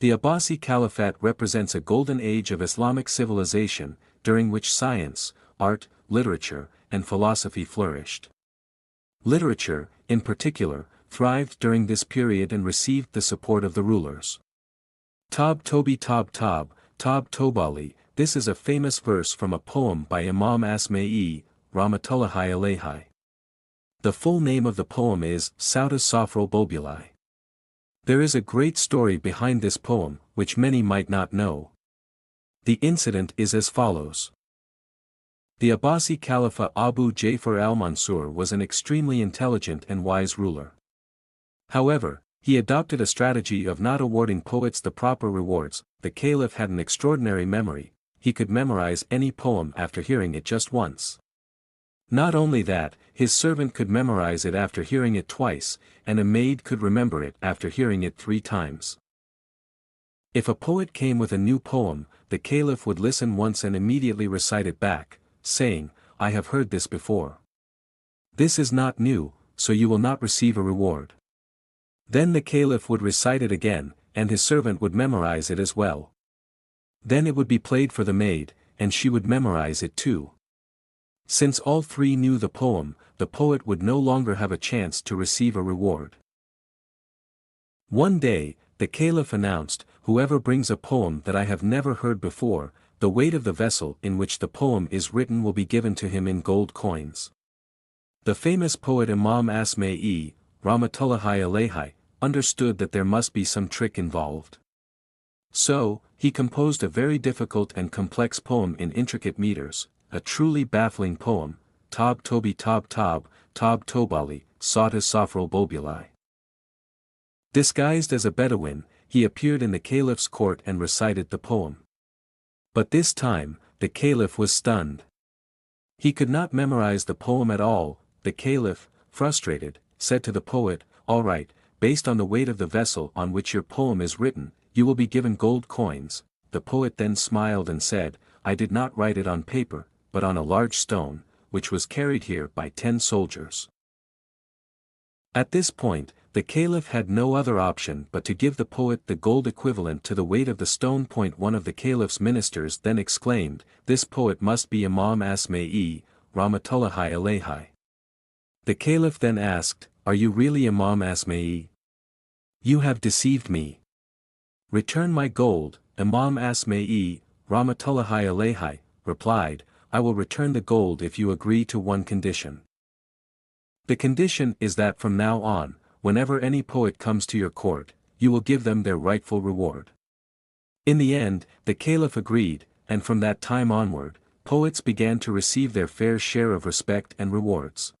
The Abbasid Caliphate represents a golden age of Islamic civilization, during which science, art, literature, and philosophy flourished. Literature, in particular, thrived during this period and received the support of the rulers. Tobi Tobali. This is a famous verse from a poem by Imam Asmayee, rahmatullahi, alaihi. The full name of the poem is Sowtu Bulbuli. There is a great story behind this poem, which many might not know. The incident is as follows. The Abbasid Caliph Abu Jafar al-Mansur was an extremely intelligent and wise ruler. However, he adopted a strategy of not awarding poets the proper rewards. The Caliph had an extraordinary memory. He could memorize any poem after hearing it just once. Not only that, his servant could memorize it after hearing it twice, and a maid could remember it after hearing it 3 times. If a poet came with a new poem, the Caliph would listen once and immediately recite it back, saying, "I have heard this before. This is not new, so you will not receive a reward." Then the Caliph would recite it again, and his servant would memorize it as well. Then it would be played for the maid, and she would memorize it too. Since all 3 knew the poem, the poet would no longer have a chance to receive a reward. One day, the Caliph announced, "Whoever brings a poem that I have never heard before, the weight of the vessel in which the poem is written will be given to him in gold coins." The famous poet Imam Asmayee, rahmatullahi, alaihi, understood that there must be some trick involved. So, he composed a very difficult and complex poem in intricate meters, a truly baffling poem, Tobi Tobali, Safiril Bulbuli. Disguised as a Bedouin, he appeared in the Caliph's court and recited the poem. But this time, the Caliph was stunned. He could not memorize the poem at all. The Caliph, frustrated, said to the poet, "All right, based on the weight of the vessel on which your poem is written, you will be given gold coins." The poet then smiled and said, "I did not write it on paper, but on a large stone, which was carried here by 10 soldiers." At this point, the Caliph had no other option but to give the poet the gold equivalent to the weight of the stone. One of the Caliph's ministers then exclaimed, "This poet must be Imam Asmayee, rahmatullahi, alaihi." The Caliph then asked, "Are you really Imam Asmayee? You have deceived me. Return my gold." Imam Asmayee, rahmatullahi, alaihi, replied, "I will return the gold if you agree to one condition. The condition is that from now on, whenever any poet comes to your court, you will give them their rightful reward." In the end, the Caliph agreed, and from that time onward, poets began to receive their fair share of respect and rewards.